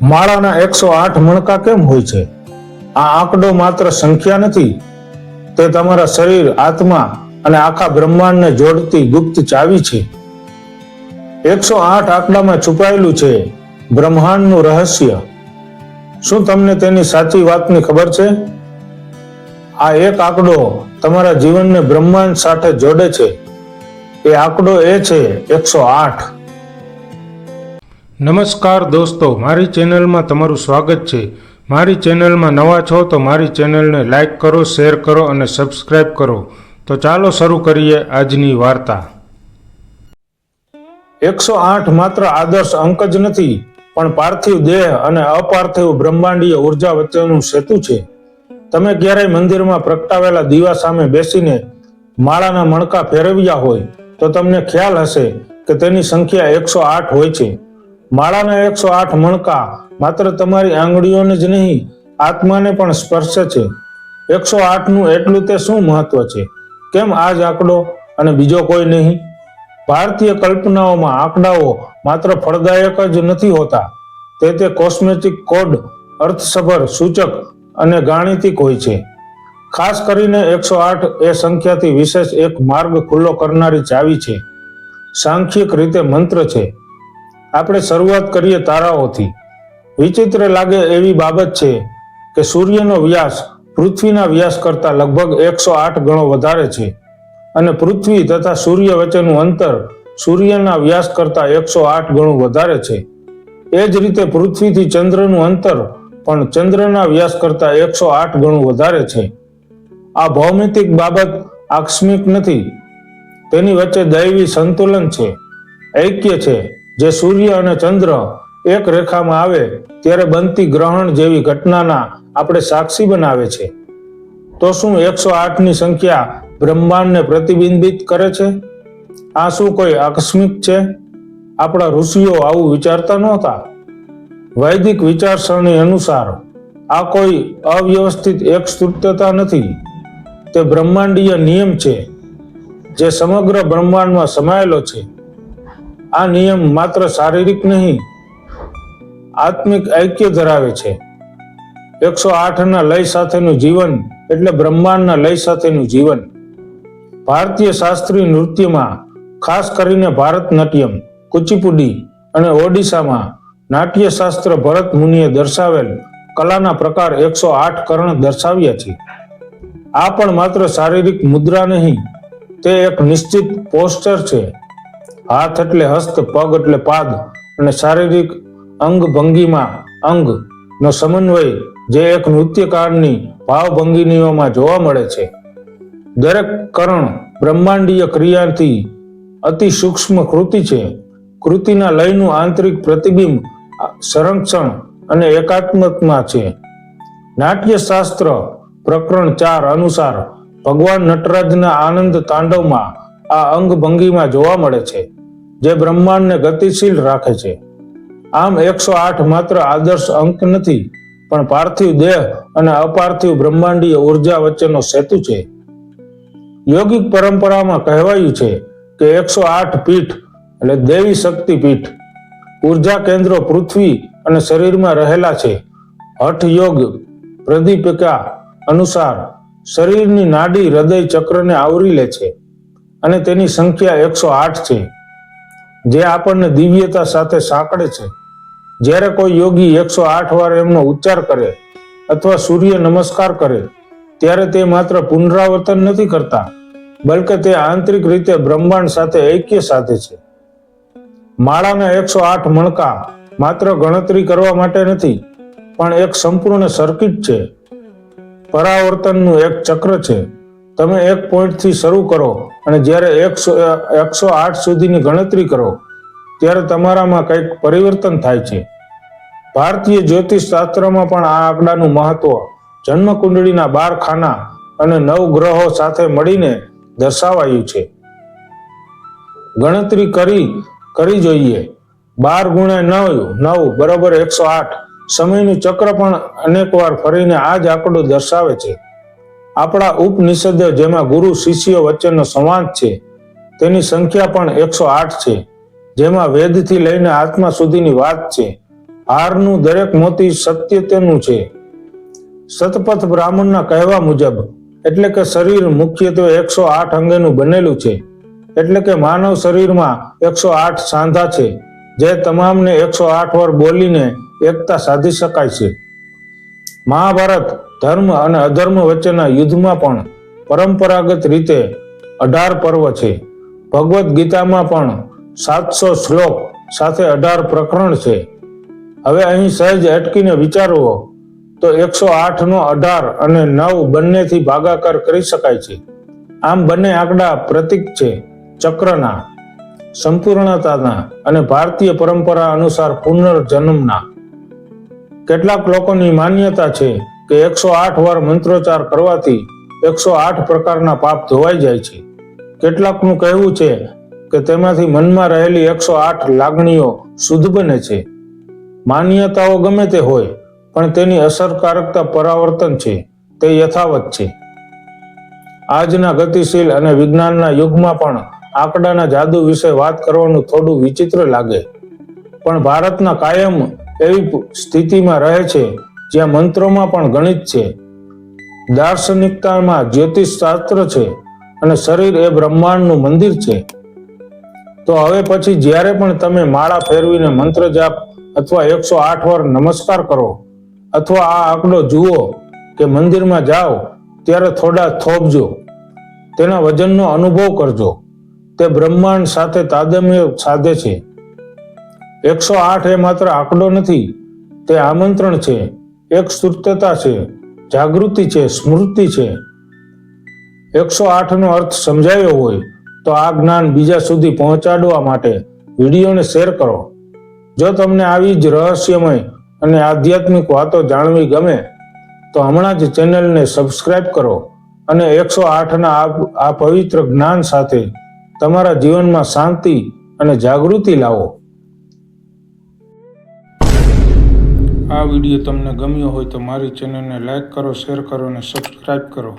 માળાના 108 મણકા કેમ હોય છે? આ આંકડો માત્ર સંખ્યા નથી, તે તમારા શરીર, આત્મા અને આખા બ્રહ્માંડને જોડતી ગુપ્ત ચાવી છે. 108 આંકડામાં છુપાયેલું છે બ્રહ્માંડનું રહસ્ય. શું તમને તેની સાચી વાતની ખબર છે? આ એક આંકડો તમારા જીવનને બ્રહ્માંડ સાથે જોડે છે. એ આંકડો એ છે 108. નમસ્કાર દોસ્તો, મારી ચેનલમાં તમારું સ્વાગત છે. મારી ચેનલમાં નવા છો તો મારી ચેનલને લાઈક કરો, શેર કરો અને સબસ્ક્રાઈબ કરો. તો ચાલો શરૂ કરીએ આજની વાર્તા. 108 માત્ર આદર્શ અંક જ નથી, પણ પાર્થિવ દેહ અને અપાર્થિવ બ્રહ્માંડીય ઉર્જા વચ્ચેનું સેતુ છે. તમે ક્યારેય મંદિરમાં પ્રગટાવેલા દીવા સામે બેસીને માળાના મણકા ફેરવ્યા હોય તો તમને ખ્યાલ હશે કે તેની સંખ્યા 108 હોય છે. માળાના 108 મણકા માત્ર તમારી આંગળીઓને જ નહીં, આત્માને પણ સ્પર્શે છે. 108 નું એટલું તે શું મહત્વ છે? કેમ આ જ આંકડો અને બીજો કોઈ નહીં? ભારતીય કલ્પનાઓમાં આંકડાઓ માત્ર ફળદાયક જ નથી હોતા, તે કોસ્મેટિક કોડ, અર્થસભર, સૂચક અને ગાણિતિક હોય છે. ખાસ કરીને 108 એ સંખ્યાથી વિશેષ એક માર્ગ ખુલ્લો કરનારી ચાવી છે. સાંખ્યિક રીતે મંત્ર છે. આપણે શરૂઆત કરીએ તારાઓથી. વિચિત્ર લાગે એવી બાબત છે કે સૂર્યનો વ્યાસ પૃથ્વીના વ્યાસ કરતાં લગભગ 108 ગણો વધારે છે અને પૃથ્વી તથા સૂર્ય વચ્ચેનું અંતર સૂર્યના વ્યાસ કરતાં 108 ગણું વધારે છે. એ જ રીતે પૃથ્વીથી ચંદ્રનું અંતર પણ ચંદ્રના વ્યાસ કરતાં 108 ગણું વધારે છે. આ ભૌમિતિક બાબત આકસ્મિક નથી. તેની વચ્ચે દૈવી સંતુલન છે, ઐક્ય છે. જે સૂર્ય અને ચંદ્ર એક રેખામાં આવે ત્યારે બનતી ગ્રહણ જેવી ઘટનાના આપણે સાક્ષી બનાવે છે. તો શું 108 ની સંખ્યા બ્રહ્માંડને પ્રતિબિંબિત કરે છે? આ શું કોઈ આકસ્મિક છે? આપણા ઋષિઓ આવું વિચારતા નહોતા. વૈદિક વિચારસરણી અનુસાર આ કોઈ અવ્યવસ્થિત એકસૂત્રતા નથી. તે બ્રહ્માંડીય નિયમ છે જે સમગ્ર બ્રહ્માંડમાં સમાયેલો છે. આ નિયમ માત્ર શારીરિક નહીં, આત્મિક ઐક્ય ધરાવે છે. 108 ના લય સાથેનું જીવન એટલે બ્રહ્માંડના લય સાથેનું જીવન. ભારતીય શાસ્ત્રીય નૃત્યમાં, ખાસ કરીને ભારતનાટ્યમ, કુચીપુડી અને ઓડિશામાં નાટ્યશાસ્ત્ર ભરત મુનિએ દર્શાવેલ કલાના પ્રકાર 108 કરણ દર્શાવ્યા છે. આ પણ માત્ર શારીરિક મુદ્રા નહીં, તે એક નિશ્ચિત પોસ્ચર છે. હાથ એટલે હસ્ત, પગ એટલે પાદ અને શારીરિક અંગ ભંગીમાં અંગ નો સમન્વય જે એક નૃત્યકારની ભાવભંગીનીઓમાં જોવા મળે છે. દરેક કરણ બ્રહ્માંડીય ક્રિયાથી અતિ સૂક્ષ્મ કૃતિ છે. કૃતિના લયનું આંતરિક પ્રતિબિંબ સંરક્ષણ અને એકાત્મકમાં છે. નાટ્યશાસ્ત્ર પ્રકરણ 4 અનુસાર ભગવાન નટરાજના આનંદ તાંડવમાં આ અંગ ભંગીમાં જોવા મળે છે, જે બ્રહ્માંડને ગતિશીલ રાખે છે. આમ 108 માત્ર આદર્શ અંક નથી, પણ પાર્થિવ દેહ અને અપાર્થિવ બ્રહ્માંડીય ઉર્જા વચ્ચેનો સેતુ છે. યોગિક પરંપરામાં કહેવાયું છે કે 108 પીઠ એટલે દેવી શક્તિ પીઠ, ઉર્જા કેન્દ્રો પૃથ્વી અને શરીરમાં રહેલા છે. હઠ યોગ પ્રદીપિકા અનુસાર શરીરની નાડી હૃદય ચક્રને આવરી લે છે અને તેની સંખ્યા 108 છે, જે આપણને દિવ્યતા સાથે સાંકળે છે. જ્યારે કોઈ યોગી 108 વાર એમનો ઉચ્ચાર કરે અથવા સૂર્ય નમસ્કાર કરે ત્યારે તે માત્ર પુનરાવર્તન નથી કરતા, બલકે તે આંતરિક રીતે બ્રહ્માંડ સાથે ઐક્ય સાધે છે. માળાના 108 મણકા માત્ર ગણતરી કરવા માટે નથી, પણ એક સંપૂર્ણ સર્કિટ છે. પરાવર્તનનું એક ચક્ર છે. તમે એક પોઈન્ટથી શરૂ કરો અને જ્યારે 108 સુધીની ગણતરી કરો ત્યારે તમારામાં કંઈક પરિવર્તન થાય છે. ભારતીય જ્યોતિષ શાસ્ત્રમાં પણ આ આંકડાનું મહત્વ જન્મકુંડળીના 12 ખાના અને 9 ગ્રહો સાથે મળીને દર્શાવાયું છે. ગણતરી કરી જોઈએ. 12 ગુણ્યા 9 બરાબર 108. સમયનું ચક્ર પણ અનેકવાર ફરીને આ જ આંકડો દર્શાવે છે. આપણા ઉપનિષદો જેમાં ગુરુ શિષ્ય વચ્ચેનો સંવાદ છે, તેની સંખ્યા પણ 108 છે. જેમાં વેદથી લઈને આત્મા સુધીની વાત છે, હારનું દરેક મોતી સત્ય તેનું છે. સતપથ બ્રાહ્મણના કહેવા મુજબ એટલે કે શરીર મુખ્યત્વે 108 અંગેનું બનેલું છે. એટલે કે માનવ શરીરમાં 108 સાંધા છે, જે તમામને 108 વાર બોલીને એકતા સાધી શકાય છે. મહાભારત ધર્મ અને અધર્મ વચ્ચેના યુદ્ધમાં પણ પરંપરાગત રીતે 18 પર્વ છે. ભગવદ્ ગીતામાં પણ 700 શ્લોક સાથે 18 પ્રકરણ છે. હવે અહીં સહેજ અટકીને વિચારવો તો 108 નો 18 અને 9 બંનેથી ભાગાકાર કરી શકાય છે. આમ બંને આંકડા પ્રતીક છે ચક્રના, સંપૂર્ણતાના અને ભારતીય પરંપરા અનુસાર પુનર્જન્મના. કેટલાક લોકોની માન્યતા છે કે 108 વાર મંત્રોચ્ચાર કરવાથી 108 પ્રકારના પાપ ધોવાઈ જાય છે. કેટલાકનું કહેવું છે કે તેમાંથી મનમાં રહેલી 108 લાગણીઓ શુદ્ધ બને છે. માન્યતાઓ ગમે તે હોય, પણ તેની અસરકારકતા પરાવર્તન છે તે યથાવત છે. આજના ગતિશીલ અને વિજ્ઞાનના યુગમાં પણ આંકડાના જાદુ વિશે વાત કરવાનું થોડું વિચિત્ર લાગે, પણ ભારતના કાયમ એવી સ્થિતિમાં રહે છે જ્યાં મંત્રોમાં પણ ગણિત છે, દાર્શનિકતામાં જ્યોતિષ શાસ્ત્ર છે અને શરીર એ બ્રહ્માંડનું મંદિર છે. તો હવે પછી જ્યારે પણ તમે માળા ફેરવીને મંત્ર જાપ અથવા 108 વાર નમસ્કાર કરો અથવા આ આંકડો જુઓ કે મંદિરમાં જાઓ ત્યારે થોડા થોભજો, તેના વજનનો અનુભવ કરજો. તે બ્રહ્માંડ સાથે તાદાત્મ્ય સાધે છે. 108 એ માત્ર આંકડો નથી, તે આમંત્રણ છે, એક સુરતતા છે, જાગૃતિ છે, સ્મૃતિ છે. 108 નો અર્થ સમજાયો હોય તો આ જ્ઞાન બીજા સુધી પહોંચાડવા માટે વિડીયોને શેર કરો. જો તમને આવી જ રહસ્યમય અને આધ્યાત્મિક વાતો જાણવી ગમે તો હમણાં જ ચેનલને સબસ્ક્રાઇબ કરો અને 108 ના આ પવિત્ર જ્ઞાન સાથે તમારા જીવનમાં શાંતિ અને જાગૃતિ લાવો. આ વિડીયો તમને ગમ્યો હોય તો મારી ચેનલને લાઈક કરો, શેર કરો અને સબસ્ક્રાઇબ કરો.